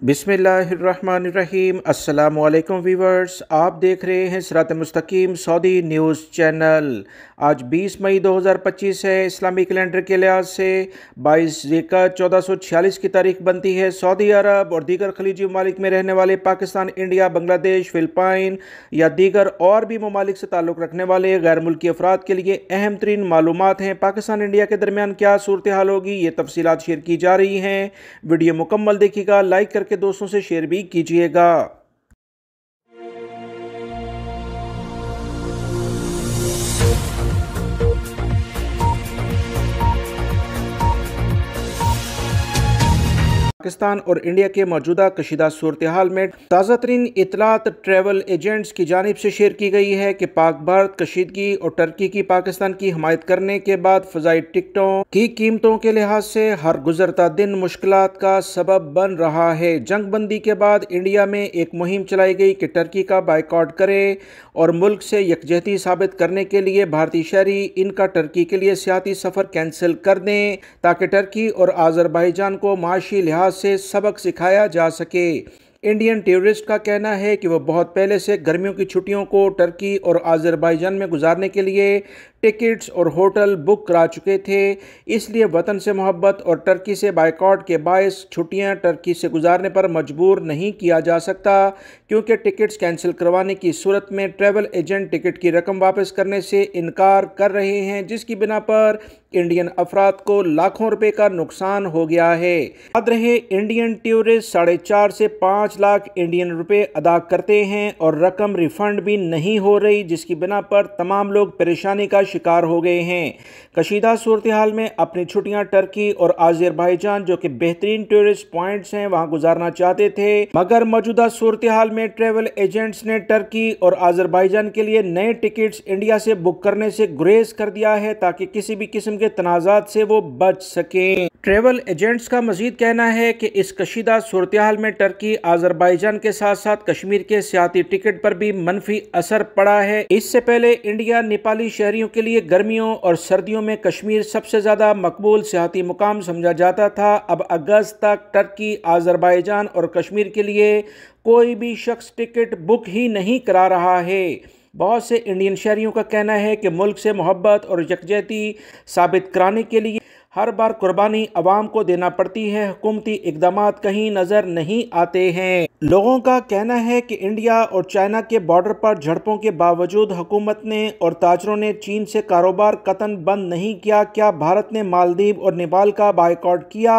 बिस्मिल्लाहिर्रहमानिर्रहीम। अस्सलामु अलैकुम वीवर्स, आप देख रहे हैं सिरात मुस्तकीम सऊदी न्यूज़ चैनल। आज 20 मई 2025 है। इस्लामी कैलेंडर के लिहाज से 22 ज़िलक़अदा 1446 की तारीख बनती है। सऊदी अरब और दीगर खलीजी ममालिक में रहने वाले पाकिस्तान, इंडिया, बांग्लादेश, फ़िलिपाइन या दीगर और भी ममालिक से ताल्लुक़ रखने वाले गैर मुल्की अफराद के लिए अहम तरीन मालूमात हैं। पाकिस्तान इंडिया के दरमियान क्या सूरत हाल होगी, ये तफसीलात शेयर की जा रही हैं। वीडियो मुकम्मल देखिएगा, लाइक करके दोस्तों से शेयर भी कीजिएगा। पाकिस्तान और इंडिया के मौजूदा कशीदा सूरत हाल में ताज़ा तरीन इतलात ट्रैवल एजेंट्स की जानिब से शेयर की गई है कि पाक भारत कशीदगी और टर्की की पाकिस्तान की हमायत करने के बाद फ़ज़ाई टिकटों की कीमतों के लिहाज से हर गुजरता दिन मुश्किलात का सबब बन रहा है। जंग बंदी के बाद इंडिया में एक मुहिम चलाई गई कि टर्की का बाइकआउट करे और मुल्क से यकजहती साबित करने के लिए भारतीय शहरी इनका टर्की के लिए सियाती सफ़र कैंसिल कर दें, ताकि टर्की और आज़रबाईजान को माशी लिहाज से सबक सिखाया जा सके। इंडियन टूरिस्ट का कहना है कि वह बहुत पहले से गर्मियों की छुट्टियों को टर्की और आज़रबाईजान में गुजारने के लिए टिकट्स और होटल बुक करा चुके थे। इसलिए वतन से मोहब्बत और टर्की से बाइकआउट के बायस छुट्टियां टर्की से गुजारने पर मजबूर नहीं किया जा सकता, क्योंकि टिकट्स कैंसिल करवाने की सूरत में ट्रैवल एजेंट टिकट की रकम वापस करने से इनकार कर रहे हैं, जिसकी बिना पर इंडियन अफराद को लाखों रुपए का नुकसान हो गया है। याद रहे, इंडियन टूरिस्ट 4.5 से 5 लाख इंडियन रुपए अदा करते हैं और रकम रिफंड भी नहीं हो रही, जिसकी बिना पर तमाम लोग परेशानी का शिकार हो गए हैं। कशीदा सूरत हाल में अपनी छुट्टियां टर्की और आज़रबाईजान, जो कि बेहतरीन टूरिस्ट पॉइंट्स हैं, वहां गुजारना चाहते थे, मगर मौजूदा सूरत हाल में ट्रैवल एजेंट्स ने टर्की और आज़रबाईजान के लिए नए टिकट्स इंडिया से बुक करने से गुरेज कर दिया है, ताकि किसी भी किस्म के तनाज़ात से वो बच सकें। ट्रैवल एजेंट्स का मजीद कहना है कि इस कशीदा सूरत हाल में टर्की, आज़रबाईजान के साथ साथ कश्मीर के सियाती टिकट पर भी मनफी असर पड़ा है। इससे पहले इंडिया नेपाली शहरियों के लिए गर्मियों और सर्दियों में कश्मीर सबसे ज्यादा मकबूल सियाती मुकाम समझा जाता था। अब अगस्त तक टर्की, आज़रबाईजान और कश्मीर के लिए कोई भी शख्स टिकट बुक ही नहीं करा रहा है। बहुत से इंडियन शहरियों का कहना है कि मुल्क से मोहब्बत और यकजहती साबित कराने के लिए हर बार कुर्बानी अवाम को देना पड़ती है, हुकूमती इक़दामात कहीं नज़र नहीं आते हैं। लोगों का कहना है कि इंडिया और चाइना के बॉर्डर पर झड़पों के बावजूद हुकूमत ने और ताजरों ने चीन से कारोबार कतन बंद नहीं किया। क्या भारत ने मालदीव और नेपाल का बाइकआउट किया?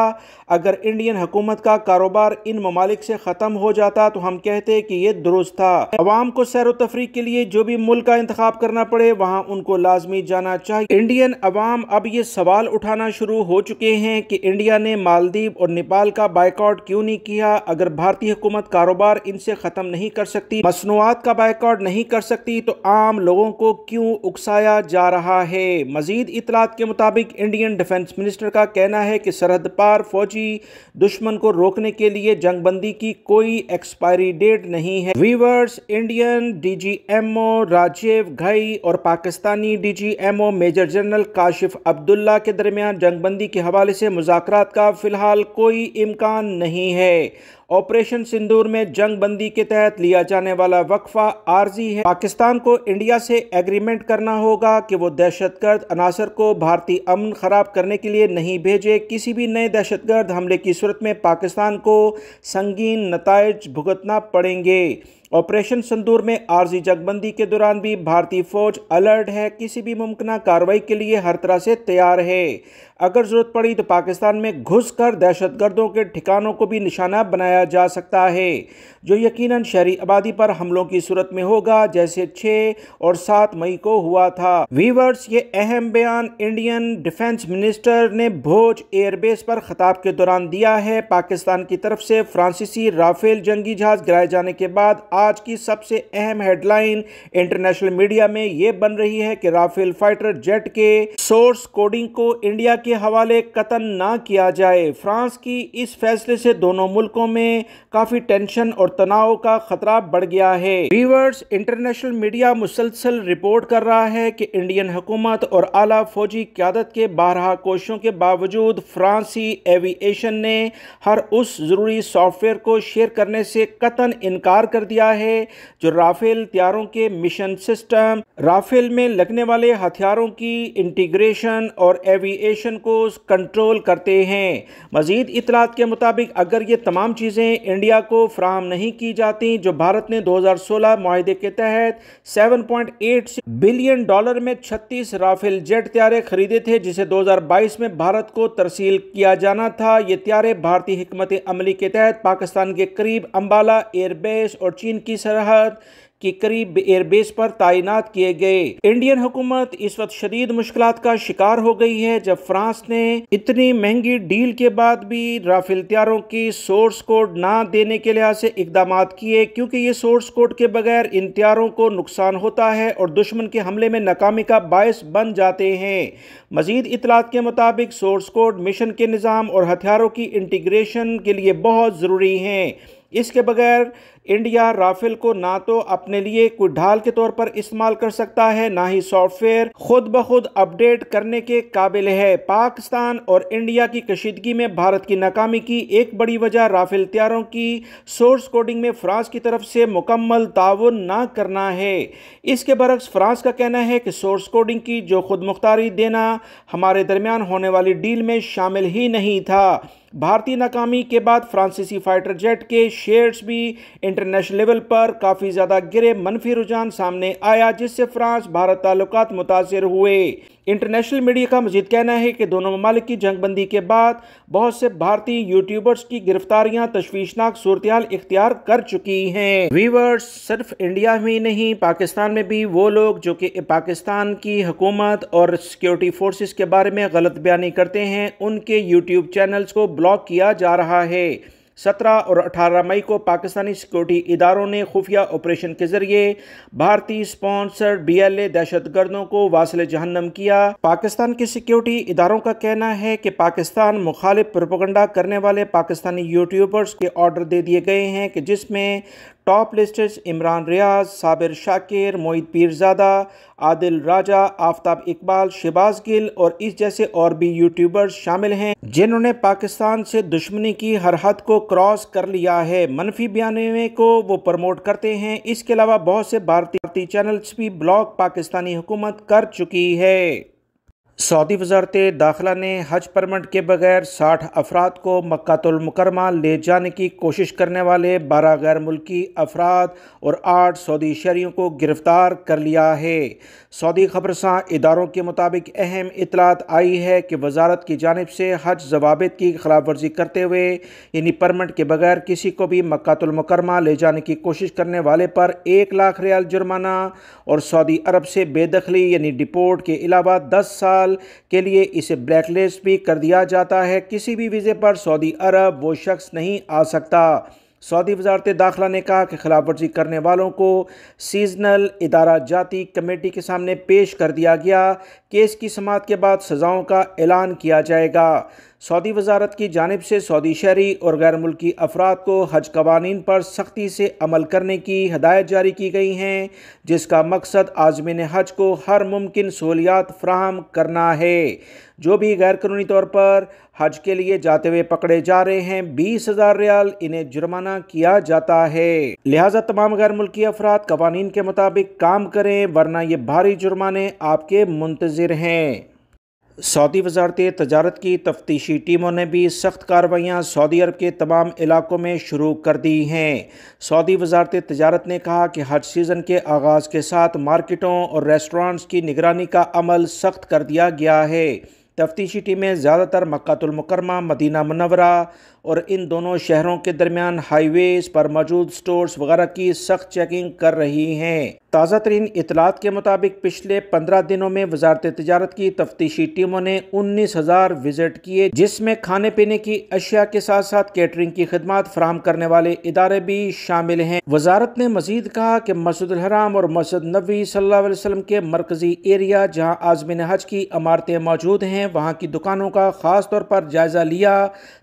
अगर इंडियन हुकूमत का कारोबार इन ममालिक से ख़त्म हो जाता तो हम कहते कि ये दुरुस्त था। अवाम को सैर व तफरीह के लिए जो भी मुल्क का इंतखाब करना पड़े, वहाँ उनको लाजमी जाना चाहिए। इंडियन अवाम अब ये सवाल उठाना शुरू हो चुके हैं कि इंडिया ने मालदीव और नेपाल का बाइकआउट क्यों नहीं किया। अगर भारतीय हुकूमत कारोबार इनसे ख़त्म नहीं कर सकती, मसनूआत का बाइकआउट नहीं कर सकती, तो आम लोगों को क्यों उकसाया जा रहा है। मजीद इतलात के मुताबिक इंडियन डिफेंस मिनिस्टर का कहना है कि सरहद पार फौजी दुश्मन को रोकने के लिए जंगबंदी की कोई एक्सपायरी डेट नहीं है। Viewers, Indian DGMO Rajeev Ghai और Pakistani DGMO major general Kashif Abdullah के दरमियान जंगबंदी के हवाले से मुज़ाकरात का फिलहाल कोई इम्कान नहीं है। ऑपरेशन सिंदूर में जंग बंदी के तहत लिया जाने वाला वक्फा आर्जी है। पाकिस्तान को इंडिया से एग्रीमेंट करना होगा कि वो दहशतगर्द अनासर को भारतीय अमन खराब करने के लिए नहीं भेजे। किसी भी नए दहशतगर्द हमले की सूरत में पाकिस्तान को संगीन नताइज भुगतना पड़ेंगे। ऑपरेशन सिंदूर में आर्जी जंगबंदी के दौरान भी भारतीय फौज अलर्ट है, किसी भी मुमकिन कार्रवाई के लिए हर तरह से तैयार है। अगर जरूरत पड़ी तो पाकिस्तान में घुसकर दहशतगर्दों के ठिकानों को भी निशाना बनाया जा सकता है, जो यकीनन शहरी आबादी पर हमलों की सूरत में होगा, जैसे 6 और 7 मई को हुआ था। वीवर्स, ये अहम बयान इंडियन डिफेंस मिनिस्टर ने भोज एयरबेस पर खिताब के दौरान दिया है। पाकिस्तान की तरफ से फ्रांसीसी राफेल जंगी जहाज गिराए जाने के बाद आज की सबसे अहम हेडलाइन इंटरनेशनल मीडिया में ये बन रही है कि राफेल फाइटर जेट के सोर्स कोडिंग को इंडिया के हवाले कतन ना किया जाए। फ्रांस की इस फैसले से दोनों मुल्कों में में काफ़ी टेंशन और तनाव का खतरा बढ़ गया है। व्यूअर्स, इंटरनेशनल मीडिया मुसलसल रिपोर्ट कर रहा है कि इंडियन हुकूमत और आला फौजी क़यादत के बारहा कोशिशों के बावजूद फ्रांसी एविएशन ने हर उस ज़रूरी सॉफ्टवेयर को शेयर करने से कतन इनकार कर दिया है जो राफेल तैयारों के मिशन सिस्टम, राफेल में लगने वाले हथियारों की इंटीग्रेशन और एविएशन को कंट्रोल करते हैं। मजीद इतलात के मुताबिक अगर ये तमाम चीज़ें इंडिया को फ्राहम नहीं की जाती जो भारत ने 2016 मुआहदे के तहत $7.8 बिलियन में 36 राफेल जेट तैयारे खरीदे थे जिसे 2022 में भारत को तरसील किया जाना था। ये तैयारे भारतीय हिकमत अमली के तहत पाकिस्तान के करीब अंबाला एयरबेस और चीन की सरहद के करीब एयरबेस पर तैनात किए गए। इंडियन हुकूमत इस वक्त शदीद मुश्किलात का शिकार हो गई है जब फ्रांस ने इतनी महंगी डील के बाद भी राफेल तैयारों की सोर्स कोड ना देने के लिहाज से इकदाम किए, क्योंकि ये सोर्स कोड के बगैर इन तैयारों को नुकसान होता है और दुश्मन के हमले में नाकामी का बायस बन जाते हैं। मजीद इतलात के मुताबिक सोर्स कोड मिशन के निज़ाम और हथियारों की इंटीग्रेशन के लिए बहुत ज़रूरी हैं। इसके बगैर इंडिया राफेल को ना तो अपने लिए कोई ढाल के तौर पर इस्तेमाल कर सकता है, ना ही सॉफ्टवेयर खुद ब खुद अपडेट करने के काबिल है। पाकिस्तान और इंडिया की कशीदगी में भारत की नाकामी की एक बड़ी वजह राफेल तैयारों की सोर्स कोडिंग में फ्रांस की तरफ से मुकम्मल ताउन ना करना है। इसके बरक्स फ्रांस का कहना है कि सोर्स कोडिंग की जो खुद मुख्तारी देना हमारे दरमियान होने वाली डील में शामिल ही नहीं था। भारतीय नाकामी के बाद फ्रांसीसी फाइटर जेट के शेयर्स भी इंटरनेशनल लेवल पर काफ़ी ज़्यादा गिरे, मनफी रुझान सामने आया जिससे फ्रांस भारत ताल्लुकात मुतासिर हुए। इंटरनेशनल मीडिया का मजीद कहना है कि दोनों ममालिक की जंगबंदी के बाद बहुत से भारतीय यूट्यूबर्स की गिरफ्तारियां तशवीशनाक सूरत-ए-हाल इख्तियार कर चुकी हैं। व्यूअर्स, सिर्फ इंडिया में ही नहीं, पाकिस्तान में भी वो लोग जो कि पाकिस्तान की हुकूमत और सिक्योरिटी फोर्सेस के बारे में गलत बयानी करते हैं, उनके यूट्यूब चैनल्स को ब्लॉक किया जा रहा है। 17 और 18 मई को पाकिस्तानी सिक्योरिटी इदारों ने खुफिया ऑपरेशन के जरिए भारतीय स्पॉन्सर्ड BLA दहशतगर्दों को वासिल जहन्नम किया। पाकिस्तान के सिक्योरिटी इदारों का कहना है कि पाकिस्तान मुखालिफ प्रोपेगेंडा करने वाले पाकिस्तानी यूट्यूबर्स के ऑर्डर दे दिए गए हैं कि जिसमें टॉप लिस्टर्स इमरान रियाज, साबिर शाकिर, मोईद पीरजादा, आदिल राजा, आफ्ताब इकबाल, शहबाज गिल और इस जैसे और भी यूट्यूबर्स शामिल हैं जिन्होंने पाकिस्तान से दुश्मनी की हर हद को क्रॉस कर लिया है। मनफी बयानी को वो प्रमोट करते हैं। इसके अलावा बहुत से भारतीय चैनल्स भी ब्लॉक पाकिस्तानी हुकूमत कर चुकी है। सऊदी वज़ारत दाखिला ने हज परमिट के बगैर 60 अफराद को मक्कातुल मुकरमा ले जाने की कोशिश करने वाले 12 गैर मुल्की अफराद और 8 सऊदी शहरियों को गिरफ्तार कर लिया है। सऊदी खबरसां इदारों के मुताबिक अहम इतलात आई है कि वजारत की जानिब से हज ज़वाबित की खिलाफ वर्जी करते हुए यानी परमिट के बगैर किसी को भी मक्कातुल मुकरमा ले जाने की कोशिश करने वाले पर 1 लाख रियाल जुर्माना और सऊदी अरब से बेदखली यानी डिपोर्ट के अलावा 10 साल के लिए इसे ब्लैकलिस्ट भी कर दिया जाता है। किसी भी वीज़े पर सऊदी अरब वो शख्स नहीं आ सकता। सऊदी वज़ारत दाखिला ने कहा कि खिलाफ वर्जी करने वालों को सीजनल इदारा जाती कमेटी के सामने पेश कर दिया गया। केस की समाअत के बाद सज़ाओं का ऐलान किया जाएगा। सऊदी वज़ारत की जानिब से सऊदी शहरी और गैर मुल्की अफराद को हज कवानीन पर सख्ती से अमल करने की हदायत जारी की गई हैं, जिसका मकसद आज़मीन हज को हर मुमकिन सहूलियात फ़राहम करना है। जो भी गैर कानूनी तौर पर हज के लिए जाते हुए पकड़े जा रहे हैं 20,000 रियाल इन्हें जुर्माना किया जाता है। लिहाजा तमाम गैर मुल्की अफराद कवानीन के मुताबिक काम करें, वरना ये भारी जुर्माने आपके मुंतज़िर हैं। सऊदी वज़ारत तजारत की तफ्तीशी टीमों ने भी सख्त कार्रवाइयाँ सऊदी अरब के तमाम इलाकों में शुरू कर दी हैं। सऊदी वज़ारत तजारत ने कहा कि हज सीज़न के आगाज़ के साथ मार्केटों और रेस्टोरेंट्स की निगरानी का अमल सख्त कर दिया गया है। तफ्तीशी टीमें ज़्यादातर मक्कातुल मुकरमा, मदीना मुनव्वरा और इन दोनों शहरों के दरमियान हाईवेज़ पर मौजूद स्टोर्स वगैरह की सख्त चेकिंग कर रही हैं। ताज़ा तरीन इतलात के मुताबिक पिछले 15 दिनों में वजारत तिजारत की तफ्तीशी टीमों ने 19,000 विजिट किए, जिसमें खाने पीने की अशिया के साथ साथ कैटरिंग की खिदमत फराहम करने वाले इदारे भी शामिल हैं। वजारत ने मजीद कहा कि मस्जिदुल हराम और मस्जिद नबी सल्लल्लाहु अलैहि वसल्लम के मरकजी एरिया जहां आज़मीन हज की इमारतें मौजूद हैं, वहां की दुकानों का खास तौर पर जायजा लिया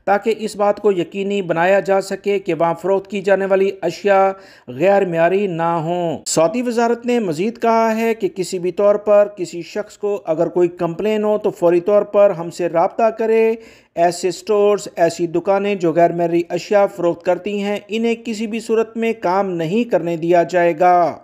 ताकि इस बात को यकीनी बनाया जा सके कि वहां फरोख्त की जाने वाली अशिया गैर मियारी ना हो। सऊदी वजारत ने मजीद कहा है कि किसी भी तौर पर किसी शख्स को अगर कोई कंप्लेन हो तो फौरी तौर पर हमसे रब्ता करे। ऐसे स्टोर्स, ऐसी दुकानें जो गैर मियारी अशिया फरोख्त करती हैं, इन्हें किसी भी सूरत में काम नहीं करने दिया जाएगा।